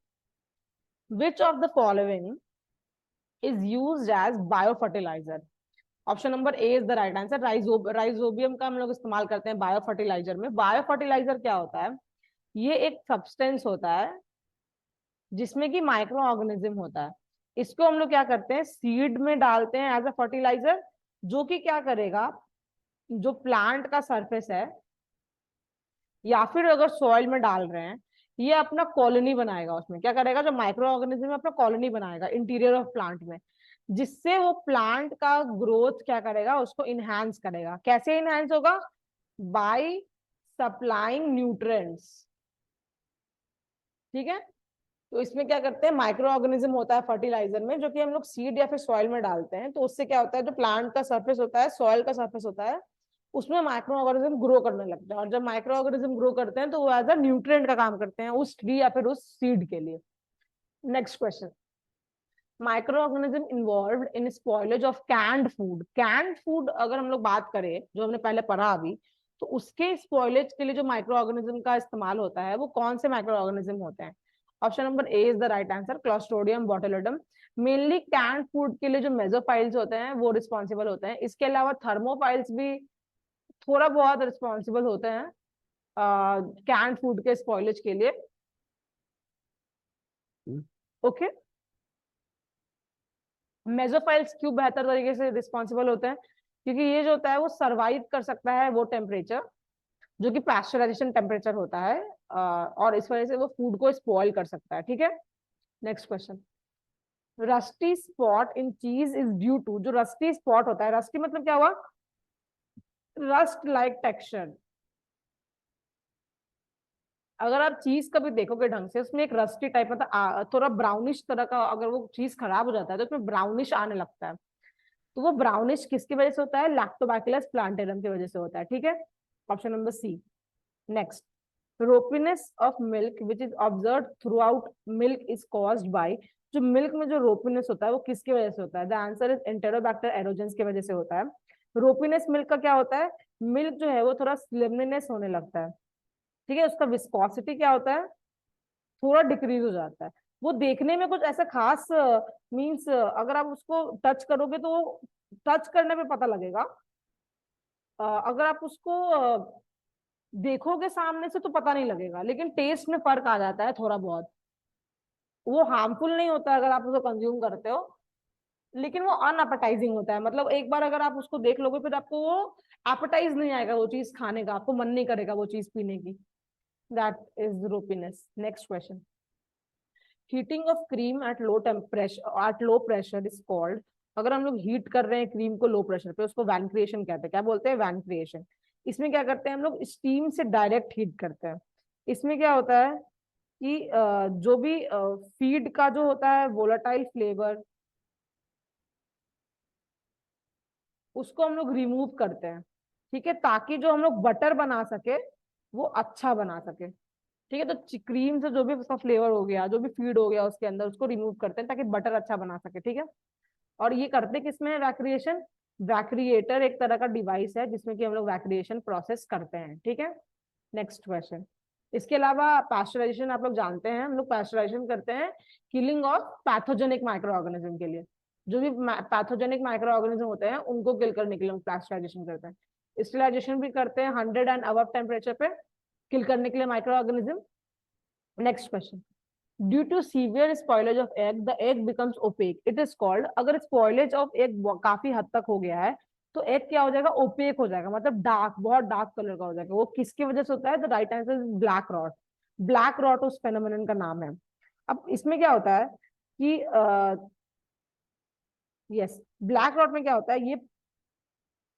which of the following is used as bio fertiliser? Option number A is the right answer. Rhizobium का हम लोग इस्तेमाल करते हैं बायो फर्टिलाइजर में। बायो फर्टिलाइजर क्या होता है? ये एक सब्सटेंस होता है जिसमें कि माइक्रो ऑर्गेनिज्म होता है। इसको हम लोग क्या करते हैं, सीड में डालते हैं एज अ फर्टिलाइजर, जो कि क्या करेगा, जो प्लांट का सरफेस है या फिर अगर सॉइल में डाल रहे हैं, ये अपना कॉलोनी बनाएगा। उसमें क्या करेगा, जो माइक्रो ऑर्गेनिज्म अपना कॉलोनी बनाएगा इंटीरियर ऑफ प्लांट में, जिससे वो प्लांट का ग्रोथ क्या करेगा, उसको इनहेंस करेगा। कैसे इनहेंस होगा? By supplying nutrients. ठीक है, तो इसमें क्या करते हैं, माइक्रो ऑर्गेनिज्म होता है फर्टिलाइजर में, जो कि हम लोग सीड या फिर सॉइल में डालते हैं। तो उससे क्या होता है, जो प्लांट का सरफेस होता है, सॉइल का सरफेस होता है, उसमें माइक्रो ऑर्गेनिज्म ग्रो करने लगते हैं। और जब माइक्रो ऑर्गेनिज्म ग्रो करते हैं तो वो एज अ न्यूट्रिएंट का काम करते हैं उस ट्री या फिर उस सीड के लिए। Next question, micro organism involve in spoilage of canned food. Canned food अगर हम लोग बात करें, जो हमने पहले पढ़ा अभी, तो उसके स्पॉइलेज के लिए जो माइक्रो ऑर्गेनिज्म का इस्तेमाल होता है, वो कौन से माइक्रो ऑर्गेनिज्म होते हैं? Option number A is the right answer, clostridium botulinum. Mainly canned food के लिए जो मेसोफाइल्स होते हैं वो रिस्पॉन्सिबल होते हैं। इसके अलावा थर्मोफाइल्स भी थोड़ा बहुत रिस्पॉन्सिबल होते हैं कैंड फूड के स्पॉइलेज के लिए। ओके, मेसोफाइल्स क्यों बेहतर तरीके से रिस्पॉन्सिबल होते हैं? क्योंकि ये जो होता है वो सरवाइव कर सकता है वो टेम्परेचर जो कि पास्चराइजेशन टेम्परेचर होता है, और इस वजह से वो फूड को स्पॉइल कर सकता है। ठीक है, next question, rusty spot in चीज इज ड्यू टू। जो रस्टी स्पॉट होता है, रस्टी मतलब क्या हुआ, रस्ट लाइक टेक्सचर। अगर आप चीज कभी देखोगे ढंग से, उसमें एक रस्टी टाइप मतलब थोड़ा ब्राउनिश तरह का, अगर वो चीज खराब हो जाता है तो उसमें ब्राउनिश आने लगता है। तो वो ब्राउनिश किसकी वजह से होता है? लैक्टोबैसिलस प्लांटेरम की वजह से होता है। ठीक है, option number C. Next, ropiness of milk which is observe throughout milk is caused by. जो मिल्क में जो रोपीनेस होता है वो किसकी वजह से होता है? द आंसर इज एंटेरोबैक्टर एरोजेंस की वजह से होता है। रोपीनेस मिल्क का क्या होता है, मिल्क जो है वो थोड़ा स्लिमनेस होने लगता है। ठीक है, उसका विस्कोसिटी क्या होता है, थोड़ा डिक्रीज हो जाता है। वो देखने में कुछ ऐसा खास मीन्स अगर आप उसको टच करोगे तो वो टच करने पे पता लगेगा। अगर आप उसको देखोगे सामने से तो पता नहीं लगेगा, लेकिन टेस्ट में फर्क आ जाता है थोड़ा बहुत। वो हार्मफुल नहीं होता अगर आप उसको कंज्यूम करते हो, लेकिन वो अनअपेटाइजिंग होता है। मतलब एक बार अगर आप उसको देख लोगे फिर आपको वो एपेटाइज नहीं आएगा वो चीज खाने का, आपको मन नहीं करेगा वो चीज पीने की। That is ropiness. Next question, heating of cream at low temperature at low pressure is called. अगर हम लोग हीट कर रहे हैं क्रीम को लो प्रेशर पे, उसको वैन क्रिएशन कहते हैं। क्या बोलते हैं? वैन क्रिएशन। इसमें क्या करते हैं हम लोग, स्टीम से डायरेक्ट हीट करते हैं। इसमें क्या होता है कि जो भी फीड का जो होता है वोलेटाइल फ्लेवर, उसको हम लोग रिमूव करते हैं। ठीक है, ताकि जो हम लोग बटर बना सके वो अच्छा बना सके। ठीक है, तो क्रीम से जो भी उसका फ्लेवर हो गया, जो भी फीड हो गया उसके अंदर, उसको रिमूव करते हैं ताकि बटर अच्छा बना सके। ठीक है, और ये करते किसमें है वैक्रिएशन? वैक्रिएटर एक तरह का डिवाइस है जिसमें कि हम लोग वैक्रिएशन प्रोसेस करते हैं। ठीक है, नेक्स्ट क्वेश्चन, इसके अलावा पास्चराइजेशन आप लोग जानते हैं, हम लोग पास्चराइजेशन करते हैं killing of pathogenic micro organism के लिए। जो भी पैथोजेनिक माइक्रो ऑर्गेनिज्म होते हैं उनको किल करने के लिए हम पास्चराइजेशन करते हैं। स्टेरिलाइजेशन भी करते हैं 100 एंड अबव टेम्परेचर पे किल करने के लिए micro organism. Next question, due to severe spoilage of egg the egg becomes opaque it is called. अगर स्पॉइलेज ऑफ एग काफी हद तक हो गया है तो एग क्या हो जाएगा? ओपेक हो जाएगा, मतलब डार्क, बहुत डार्क कलर का हो जाएगा। वो किसकी वजह से होता है? The right answer is black rot. Black rot उस फेनोमेनन का नाम है। अब इसमें क्या होता है कि यस, ब्लैक रॉट में क्या होता है, ये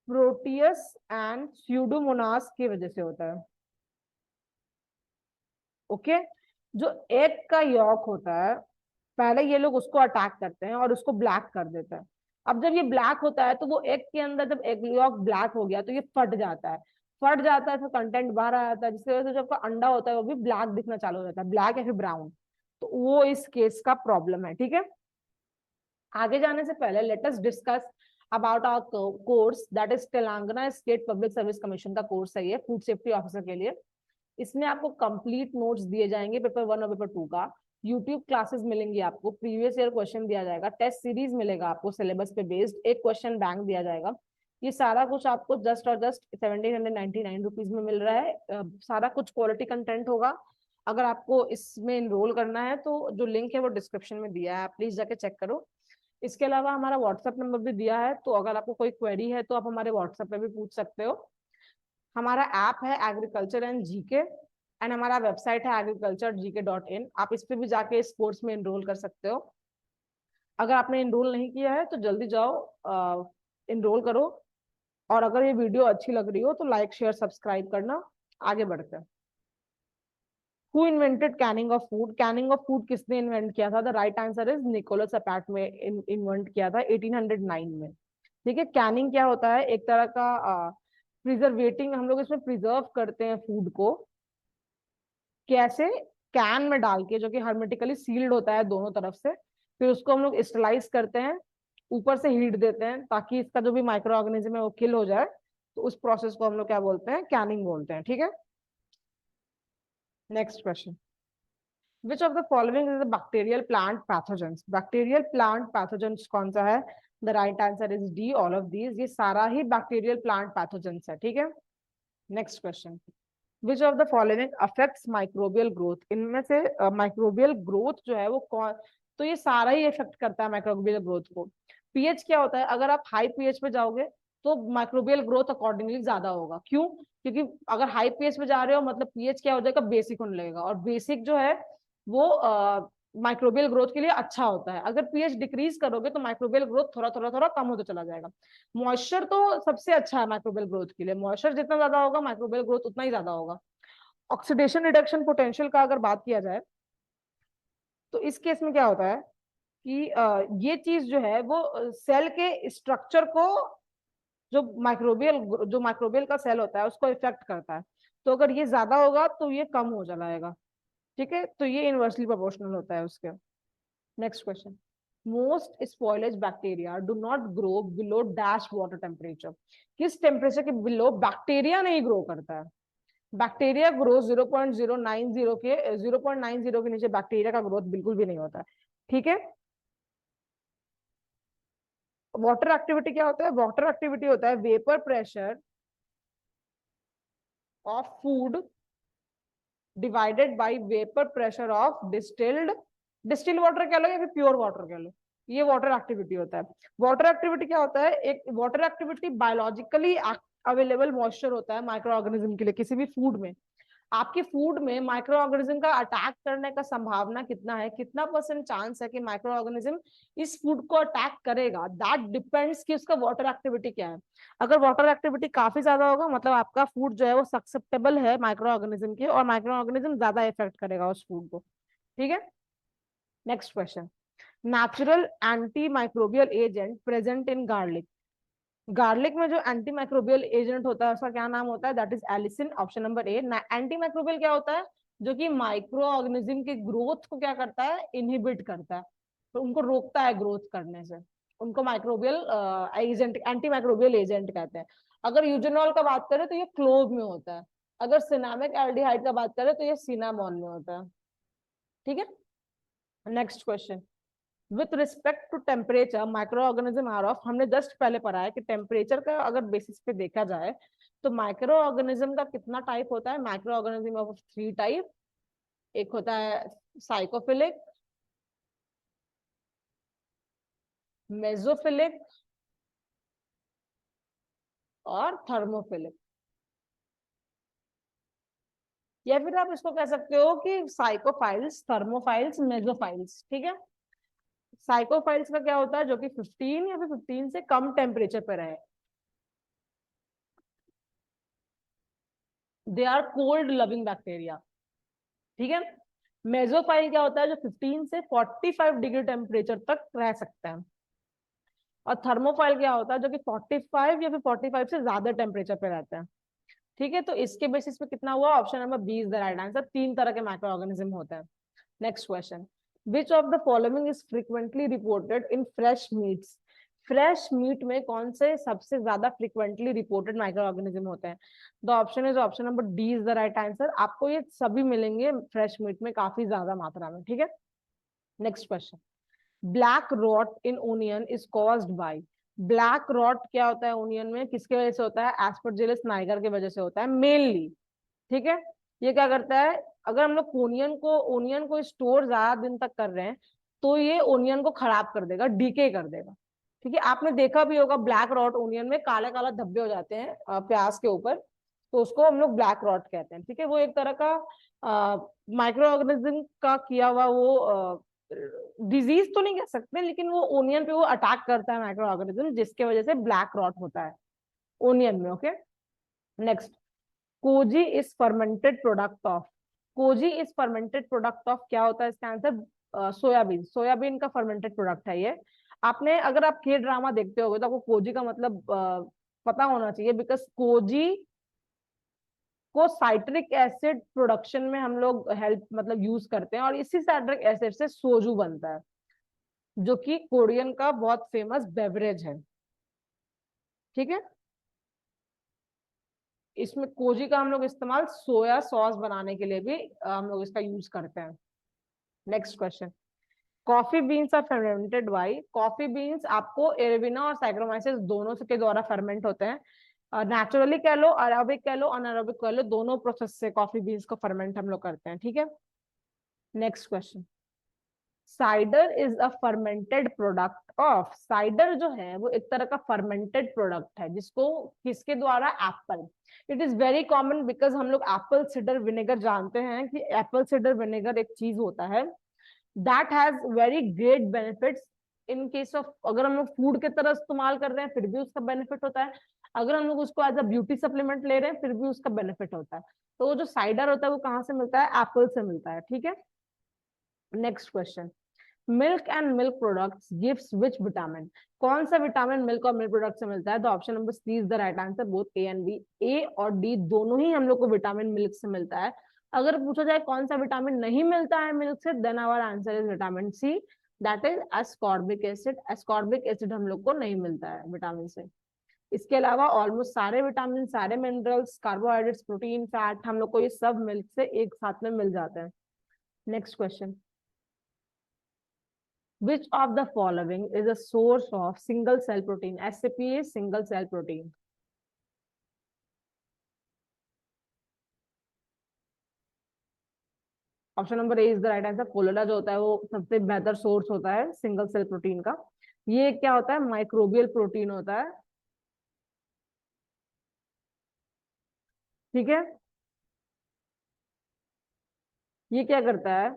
प्रोटियस एंड स्यूडोमोनास की वजह से होता है। ओके, जो एग का यॉक होता है, पहले ये लोग उसको अटैक करते हैं और उसको ब्लैक कर देते हैं। अब जब ये ब्लैक होता है तो वो एग के अंदर जब एग यॉक ब्लैक हो गया तो ये फट जाता है। फट जाता है तो कंटेंट बाहर आ जाता है, जिसकी वजह से जो आपका अंडा होता है वो भी ब्लैक दिखना चालू हो जाता है, ब्लैक या फिर ब्राउन। तो वो इस केस का प्रॉब्लम है। ठीक है, आगे जाने से पहले let us discuss about our course, that is Telangana state public service commission का कोर्स है ये, फूड सेफ्टी ऑफिसर के लिए। इसमें आपको कंप्लीट नोट्स दिए जाएंगे पेपर 1 और पेपर 2 का, यूट्यूब क्लासेस मिलेंगी आपको, प्रीवियस ईयर क्वेश्चन दिया जाएगा, टेस्ट सीरीज मिलेगा आपको सिलेबस पे बेस्ड, एक क्वेश्चन बैंक दिया जाएगा। ये सारा कुछ आपको जस्ट और जस्ट 1799 रुपीज में मिल रहा है। सारा कुछ क्वालिटी कंटेंट होगा। अगर आपको इसमें इनरोल करना है तो जो लिंक है वो डिस्क्रिप्शन में दिया है, आप प्लीज जाके चेक करो। इसके अलावा हमारा व्हाट्सएप नंबर भी दिया है, तो अगर आपको कोई क्वेरी है तो आप हमारे व्हाट्सएप पे भी पूछ सकते हो। हमारा ऐप है एग्रीकल्चर एंड जीके, एंड हमारा वेबसाइट है agriculturegk.in, आप इस पे भी जाके इस कोर्स में एनरोल कर सकते हो। अगर आपने एनरोल नहीं किया है तो जल्दी जाओ एनरोल करो। और अगर ये वीडियो अच्छी लग रही हो तो लाइक शेयर सब्सक्राइब करना। आगे बढ़ते हैं। Who invented canning of food? Canning of food किसने इन्वेंट किया था? The right answer is Nicolas Appert में इन्वेंट किया था 1809 में। ठीक है, कैनिंग क्या होता है? एक तरह का प्रिजर्वेटिंग, हम लोग इसमें प्रिजर्व करते हैं फूड को। कैसे? कैन में डाल के, जो कि हर्मेटिकली सील्ड होता है दोनों तरफ से, फिर उसको हम लोग स्टरलाइज करते हैं, ऊपर से हीट देते हैं ताकि इसका जो भी माइक्रो ऑर्गेनिज्म है वो किल हो जाए। तो उस प्रोसेस को हम लोग क्या बोलते हैं? कैनिंग बोलते हैं। ठीक है, next question. Which of the following is the bacterial plant pathogens? Bacterial plant pathogens कौन सा है? The right answer is D, all of these. ये सारा ही बैक्टीरियल प्लांट पैथोजेंस है। ठीक है, next question. Which of the following affects microbial growth? इनमें से माइक्रोबियल ग्रोथ जो है वो कौन? तो ये सारा ही इफेक्ट करता है माइक्रोबियल ग्रोथ को। पीएच क्या होता है? अगर आप हाई पीएच पे जाओगे तो माइक्रोबियल ग्रोथ अकॉर्डिंगली ज्यादा होगा। क्यों? क्योंकि अगर हाई पीएच पे जा रहे हो मतलब पीएच क्या हो जाएगा? बेसिक होने लगेगा, और बेसिक जो है वो माइक्रोबियल ग्रोथ के लिए अच्छा होता है। अगर पीएच डिक्रीज करोगे तो माइक्रोबियल ग्रोथ थोड़ा थोड़ा थोड़ा कम होता चला जाएगा। मॉइस्चर तो सबसे अच्छा है माइक्रोबियल ग्रोथ के लिए, मॉइस्चर जितना ज्यादा होगा माइक्रोबियल ग्रोथ उतना ही ज्यादा होगा। ऑक्सीडेशन रिडक्शन पोटेंशियल का अगर बात किया जाए तो इस केस में क्या होता है कि ये चीज जो है वो सेल के स्ट्रक्चर को, जो माइक्रोबियल का सेल होता है उसको इफेक्ट करता है। तो अगर ये ज्यादा होगा तो ये कम हो जाएगा। ठीक है, तो ये इनवर्सली प्रोपोर्शनल होता है उसके। Next question. Most spoilage bacteria do not grow below dash water temperature? किस टेम्परेचर के बिलो बैक्टीरिया नहीं ग्रो करता है? बैक्टीरिया ग्रोथ 0.090 के नीचे बैक्टीरिया का ग्रोथ बिल्कुल भी नहीं होता है। ठीक है, वाटर एक्टिविटी क्या होता है? वाटर एक्टिविटी होता है vapour pressure of food divided by vapour pressure of distilled water कह लो या फिर प्योर वाटर कह लो, ये वाटर एक्टिविटी होता है। वाटर एक्टिविटी क्या होता है? एक water activity biologically available moisture होता है माइक्रो ऑर्गेनिज्म के लिए किसी भी फूड में। आपके फूड में माइक्रो ऑर्गेनिज्म का अटैक करने का संभावना कितना है, कितना परसेंट चांस है कि माइक्रो ऑर्गेनिज्म इस फूड को अटैक करेगा, दैट डिपेंड्स कि उसका वाटर एक्टिविटी क्या है। अगर वाटर एक्टिविटी काफी ज्यादा होगा मतलब आपका फूड जो है वो ससेप्टेबल है माइक्रो ऑर्गेनिज्म के, और माइक्रो ऑर्गेनिज्म ज्यादा इफेक्ट करेगा उस फूड को। ठीक है, next question. Natural anti microbial agent present in garlic? Garlic में जो एंटी माइक्रोबियल एजेंट होता है उसका क्या नाम होता है? That is allicin, option number A. Anti microbial क्या होता है? जो कि माइक्रो ऑर्गेनिज्म की ग्रोथ को क्या करता है? इनहिबिट करता है, तो उनको रोकता है ग्रोथ करने से। उनको microbial agent, anti microbial agent कहते हैं। अगर यूजेनॉल का बात करें तो ये क्लोव में होता है। अगर सिनामिक एल्डिहाइड का बात करें तो ये सिनामोन में होता है। ठीक है, next question. With respect to temperature micro organism are of, हमने जस्ट पहले पढ़ा है कि टेम्परेचर का अगर बेसिस पे देखा जाए तो माइक्रो ऑर्गेनिज्म का कितना टाइप होता है? Micro organism of 3 type. एक होता है साइकोफिलिक, मेसोफिलिक और थर्मोफिलिक। या फिर आप इसको कह सकते हो कि साइकोफाइल्स, थर्मोफाइल्स, मेसोफाइल्स। ठीक है, साइकोफाइल्स का क्या होता है? जो कि 15 या फिर 15 से कम टेम्परेचर पर रहे, they are cold loving bacteria. ठीक है, मेसोफाइल क्या होता है? जो 15 से 45 डिग्री टेम्परेचर तक रह सकता है। और थर्मोफाइल क्या होता है? जो कि 45 या फिर 45 से ज्यादा टेम्परेचर पे रहता है। ठीक है, तो इसके बेसिस पे कितना हुआ, option number B is the right answer. 3 तरह के माइक्रो ऑर्गेनिज्म होते हैं। Next question, which of the following is frequently reported in fresh meats. Fresh meat में कौन से सबसे ज्यादा फ्रीक्वेंटली रिपोर्टेड माइक्रो ऑर्गेनिज्म होते हैं। The option is option number D is the right answer. आपको ये सभी मिलेंगे फ्रेश मीट में काफी ज्यादा मात्रा में। ठीक है, next question, black rot in onion is caused by. Black rot क्या होता है ओनियन में, किसके वजह से होता है, एस्परजिलस नाइगर की वजह से होता है मेनली। ठीक है, ये क्या करता है, अगर हम लोग ओनियन को स्टोर ज्यादा दिन तक कर रहे हैं तो ये ओनियन को खराब कर देगा, डीके कर देगा। ठीक है, आपने देखा भी होगा ब्लैक रॉट ओनियन में काले काला धब्बे हो जाते हैं प्याज के ऊपर, तो उसको हम लोग ब्लैक रॉट कहते हैं। ठीक है, वो एक तरह का माइक्रो ऑर्गेनिज्म का किया हुआ वो डिजीज तो नहीं कह सकते, लेकिन वो ओनियन पे वो अटैक करता है माइक्रो ऑर्गेनिज्म, जिसके वजह से ब्लैक रॉट होता है ओनियन में। Okay, next, koji is fermented product of। koji is fermented product of क्या होता है इसका आंसर, सोयाबीन। सोयाबीन का फर्मेंटेड प्रोडक्ट है ये। आपने अगर आप के ड्रामा देखते होगे तो आपको कोजी का मतलब पता होना चाहिए, बिकॉज कोजी को साइट्रिक एसिड प्रोडक्शन में हम लोग हेल्प मतलब यूज करते हैं, और इसी साइट्रिक एसिड से सोजू बनता है, जो कि कोरियन का बहुत फेमस बेवरेज है। ठीक है, इसमें कोजी का हम लोग इस्तेमाल सोया सॉस बनाने के लिए भी हम लोग इसका यूज करते हैं। Next question, coffee beans are fermented by. Coffee beans आपको एरेबिना और सैक्रोमाइसिस दोनों के द्वारा फर्मेंट होते हैं। नेचुरली कह लो, अरेबिक कह लो, अनअरेबिक कह लो, दोनों प्रोसेस से कॉफी बीन्स को फर्मेंट हम लोग करते हैं। ठीक है, next question, cider is a fermented product of. Cider जो है वो एक तरह का फर्मेंटेड प्रोडक्ट है, जिसको किसके द्वारा, Apple. It is very common, because हम लोग एप्पल सिडर विनेगर जानते हैं कि एप्पल सिडर विनेगर एक चीज होता है that has very great benefits in case of, अगर हम लोग फूड के तरह इस्तेमाल कर रहे हैं फिर भी उसका बेनिफिट होता है, अगर हम लोग उसको एज अ ब्यूटी सप्लीमेंट ले रहे हैं फिर भी उसका बेनिफिट होता है। तो वो जो साइडर होता है वो कहाँ से मिलता है, एप्पल से मिलता है। ठीक है, next question, milk and milk products gives which vitamin. कौन सा विटामिन मिल्क और मिल्क प्रोडक्ट से मिलता है। तो option number C is the right answer, both A and B. A और डी दोनों ही हम लोग को विटामिन मिल्क से मिलता है। अगर पूछा जाए कौन सा विटामिन नहीं मिलता है मिल्क से, then our answer is vitamin C, that is ascorbic acid. Ascorbic acid हम लोग को नहीं मिलता है विटामिन से। इसके अलावा ऑलमोस्ट सारे विटामिन, सारे मिनरल्स, कार्बोहाइड्रेट्स, प्रोटीन, फैट, हम लोग को ये सब मिल्क से एक साथ में मिल जाते हैं। Next question, which of the following is a source of single cell protein। SCP is single cell protein। Option number A is the right answer. Cholera जो होता है वो सबसे बेहतर सोर्स होता है सिंगल सेल प्रोटीन का। ये क्या होता है, माइक्रोबियल प्रोटीन होता है। ठीक है, ये क्या करता है,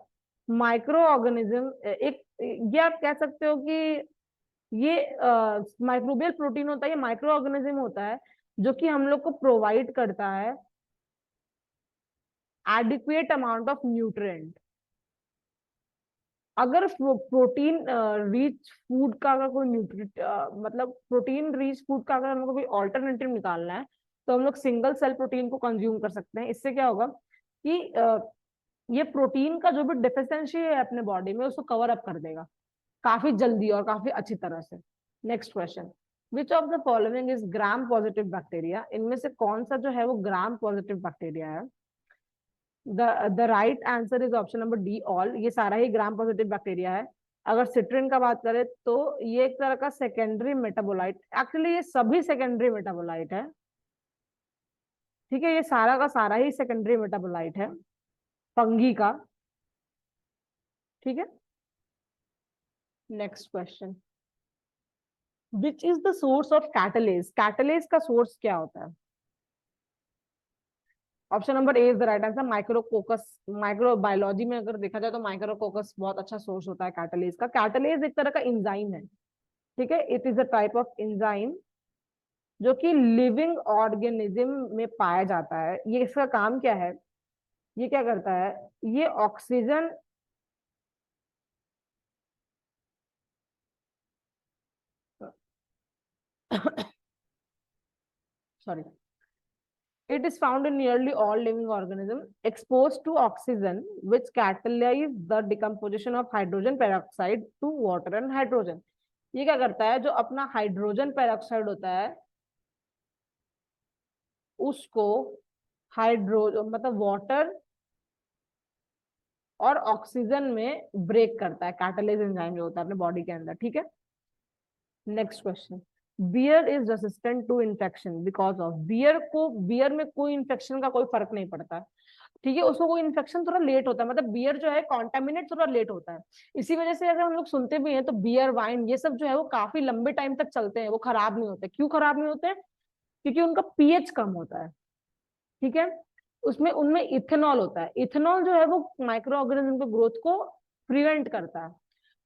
माइक्रो ऑर्गेनिज्म एक, ये आप कह सकते हो कि ये माइक्रोबियल प्रोटीन होता है, ये माइक्रो ऑर्गेनिज्म होता है जो कि हम लोग को प्रोवाइड करता है एडिक्वेट अमाउंट ऑफ न्यूट्रिएंट। अगर प्रोटीन रिच फूड का अगर कोई न्यूट्रिट मतलब प्रोटीन रिच फूड का अगर हमको कोई ऑल्टरनेटिव निकालना है तो हम लोग सिंगल सेल प्रोटीन को कंज्यूम कर सकते हैं। इससे क्या होगा कि ये प्रोटीन का जो भी डिफिशियंसी है अपने बॉडी में उसको कवर अप कर देगा काफी जल्दी और काफी अच्छी तरह से। Next question, which of the following is gram positive bacteria. इनमें से कौन सा जो है वो ग्राम पॉजिटिव बैक्टीरिया है। The right answer is option number D, all. ये सारा ही ग्राम पॉजिटिव बैक्टीरिया है। अगर सिट्रिन का बात करें तो ये एक तरह का सेकेंडरी मेटाबोलाइट, एक्चुअली ये सभी सेकेंडरी मेटाबोलाइट है। ठीक है, ये सारा का सारा ही सेकेंडरी मेटाबोलाइट है फंगी का। ठीक है, next question, which is the source of catalase. Catalase का सोर्स क्या होता है। Option number A is the right answer, micrococcus. Microbiology में अगर देखा जाए तो माइक्रोकोकस बहुत अच्छा सोर्स होता है कैटलेज का। कैटलेज एक तरह का इंजाइम है। ठीक है, it is a type of enzyme जो कि लिविंग ऑर्गेनिज्म में पाया जाता है। ये इसका काम क्या है, ये क्या करता है, ये oxygen sorry, It is found in nearly all living organisms exposed to oxygen, which catalyze the decomposition of hydrogen peroxide to water and hydrogen. ये क्या करता है, जो अपना हाइड्रोजन पेरोक्साइड होता है उसको हाइड्रो मतलब वाटर और ऑक्सीजन में ब्रेक करता है, कैटालिस एंजाइम जो होता है अपने बॉडी के अंदर, ठीक है। Next question, beer is resistant to infection because of, beer में कोई इन्फेक्शन का कोई फर्क नहीं पड़ता है, ठीक है, उसको कोई इन्फेक्शन थोड़ा लेट होता है, मतलब बियर जो है कॉन्टेमिनेट थोड़ा लेट होता है, इसी वजह से अगर हम लोग सुनते भी हैं तो बियर वाइन ये सब जो है वो काफी लंबे टाइम तक चलते हैं, वो खराब नहीं होते। क्यों खराब नहीं होते हैं? क्योंकि उनका पीएच कम होता है, ठीक है। उसमें उनमें इथेनॉल होता है, इथेनॉल जो है वो माइक्रो ऑर्गेनिज्म के ग्रोथ को प्रिवेंट करता है।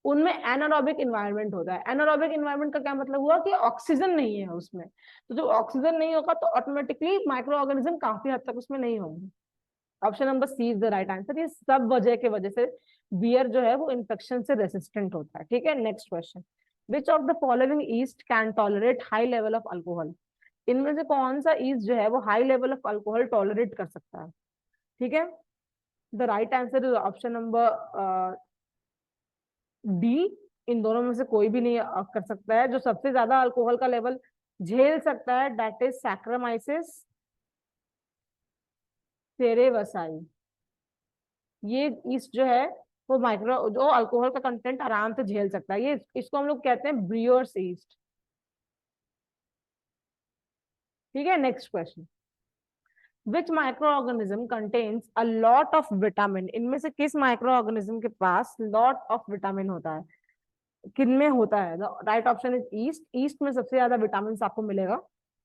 उनमें एनारोबिक इन्वायरमेंट होता है। एनारोबिक इन्वायरमेंट का क्या मतलब हुआ कि ऑक्सीजन नहीं है उसमें, तो जब ऑक्सीजन नहीं होगा तो ऑटोमेटिकली माइक्रो ऑर्गेनिज्म काफी हद तक उसमें नहीं होंगे। Option number C is the right answer. ये सब वजह के वजह से बियर जो है वो इन्फेक्शन से रेसिस्टेंट होता है, ठीक है। Next question, which of the following yeast can tolerate high level of alcohol, इनमें से कौन सा ईस्ट जो है वो high level of alcohol tolerate कर सकता है, ठीक है। The right answer is option number D, इन दोनों में से कोई भी नहीं कर सकता है। जो सबसे ज्यादा अल्कोहल का लेवल झेल सकता है दैट इज सैक्रामाइसिस सेरेवसाई। ये ईस्ट जो है वो माइक्रो जो अल्कोहल का कंटेंट आराम से झेल सकता है, ये इसको हम लोग कहते हैं ब्रियोर्स ईस्ट, ठीक है। Next question, which micro organism contains a lot of vitamin, इनमें से किस माइक्रो ऑर्गेनिज्म के पास लॉट ऑफ विटामिन होता है, किनमें होता है? Right option is yeast. Yeast में सबसे ज्यादा विटामिन आपको मिलेगा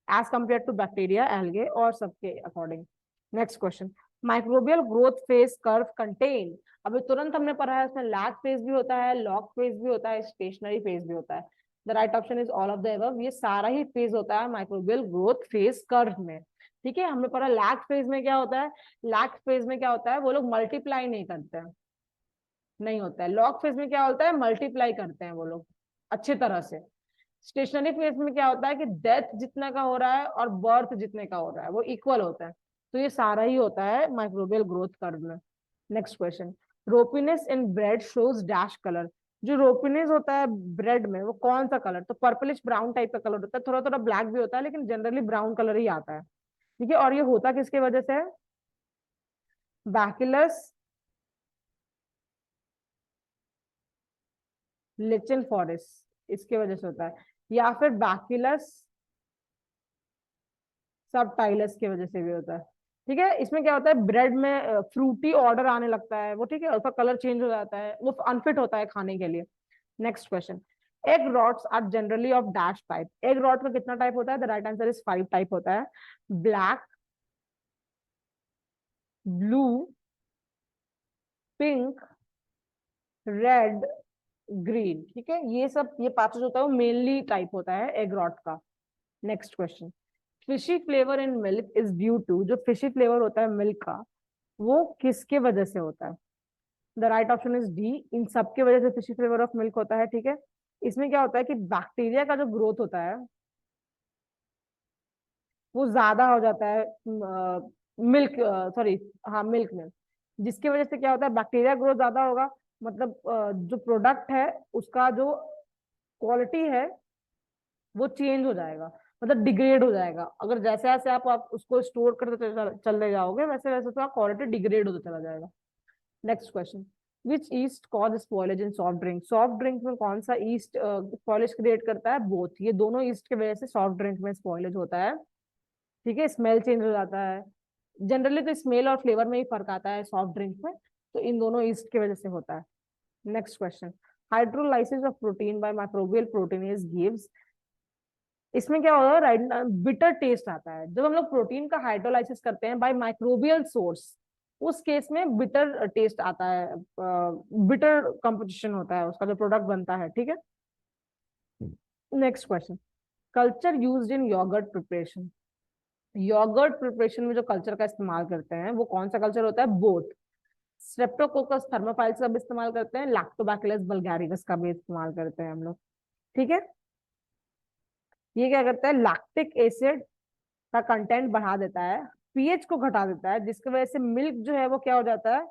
as compared to bacteria, algae और सबके according. Next question, microbial growth phase curve contain, अभी तुरंत हमने पढ़ा है उसमें लैग फेज भी होता है, लॉग फेज भी होता है, स्टेशनरी फेज भी होता है। The right option is all of the above. ये सारा ही फेज होता है माइक्रोबियल ग्रोथ फेज कर्व में, ठीक है। हमने पढ़ा लैग फेज में क्या होता है, लैग फेज में क्या होता है, वो लोग मल्टीप्लाई नहीं करते हैं, नहीं होता है। लॉग फेज में क्या होता है, मल्टीप्लाई करते हैं वो लोग अच्छी तरह से। स्टेशनरी फेज में क्या होता है कि डेथ जितना का हो रहा है और बर्थ जितने का हो रहा है वो इक्वल होता है। तो ये सारा ही होता है माइक्रोबियल ग्रोथ कर्व में। नेक्स्ट क्वेश्चन, रोपीनेस इन ब्रेड शोज डैश कलर, जो रोपीनेस होता है ब्रेड में वो कौन सा कलर, तो पर्पलिश ब्राउन टाइप का कलर होता है, थोड़ा थोड़ा ब्लैक भी होता है लेकिन जनरली ब्राउन कलर ही आता है, ठीक है। और ये होता किसके वजह से है, बैक्यूलस लिचन फॉरेस्ट इसके वजह से होता है, या फिर बैक्यूलस सब टाइलस की वजह से भी होता है, ठीक है। इसमें क्या होता है, ब्रेड में फ्रूटी ऑर्डर आने लगता है वो, ठीक है, उसका कलर चेंज हो जाता है, वो अनफिट होता है खाने के लिए। Next question, egg rots are generally of dash type, egg rot में कितना टाइप होता है, the right answer is 5 type होता है, black, blue, pink, red, green, ठीक है। ये सब ये पांचों जो होता है वो मेनली टाइप होता है एग रॉट का। Next question, fishy flavour in milk is due to, जो फिशी फ्लेवर होता है मिल्क का वो किसके वजह से होता है, the right option is D, इन सब के वजह से फिशी फ्लेवर ऑफ मिल्क होता है, ठीक है। इसमें क्या होता है कि बैक्टीरिया का जो ग्रोथ होता है वो ज्यादा हो जाता है मिल्क, सॉरी, हाँ मिल्क में, जिसकी वजह से क्या होता है, बैक्टीरिया ग्रोथ ज्यादा होगा, मतलब जो प्रोडक्ट है उसका जो क्वालिटी है वो चेंज हो जाएगा, मतलब डिग्रेड हो जाएगा। अगर जैसे जैसे आप उसको स्टोर करते चले जाओगे वैसे वैसे तो क्वालिटी डिग्रेड होता चला जाएगा। नेक्स्ट क्वेश्चन, विच ईस्ट कॉज स्पॉइलेज इन सॉफ्ट ड्रिंक, सॉफ्ट ड्रिंक में कौन सा ईस्ट स्पॉइलेज क्रिएट करता है, बोथ, ये दोनों ईस्ट की वजह से सॉफ्ट ड्रिंक में स्पॉइलेज होता है, ठीक है। स्मेल चेंज हो जाता है, जनरली तो स्मेल और फ्लेवर में ही फर्क आता है सॉफ्ट ड्रिंक में, तो इन दोनों ईस्ट की वजह से होता है। Next question, hydrolysis of protein bye microbial proteinase gives, इसमें क्या होगा, राइट, बिटर टेस्ट आता है जब हम लोग प्रोटीन का हाइड्रोलाइसिस करते हैं बाय माइक्रोबियल सोर्स, उस केस में बिटर टेस्ट आता है, बिटर कंपोजिशन होता है उसका जो प्रोडक्ट बनता है, ठीक है। Next question, culture used in yoghurt preparation, yoghurt preparation में जो कल्चर का इस्तेमाल करते हैं वो कौन सा कल्चर होता है, बोथ, स्ट्रेप्टोकोकस थर्मोफाइल्स का भी इस्तेमाल करते हैं, लैक्टोबैसिलस बल्गैरिकस का भी इस्तेमाल करते हैं हम लोग, ठीक है। ये क्या करता है, लैक्टिक एसिड का कंटेंट बढ़ा देता है पीएच को घटा देता है, जिसकी वजह से मिल्क जो है वो क्या हो जाता है,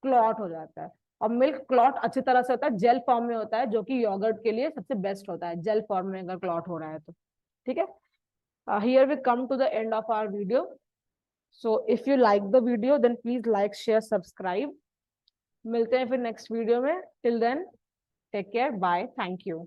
क्लॉट हो जाता है। और मिल्क क्लॉट अच्छी तरह से होता है, जेल फॉर्म में होता है, जो कि योगर्ट के लिए सबसे बेस्ट होता है, जेल फॉर्म में अगर क्लॉट हो रहा है तो। ठीक है, here we come to the end of our video. So if you like the video then please like share subscribe. मिलते हैं फिर नेक्स्ट वीडियो में, till then take care, bye, thank you.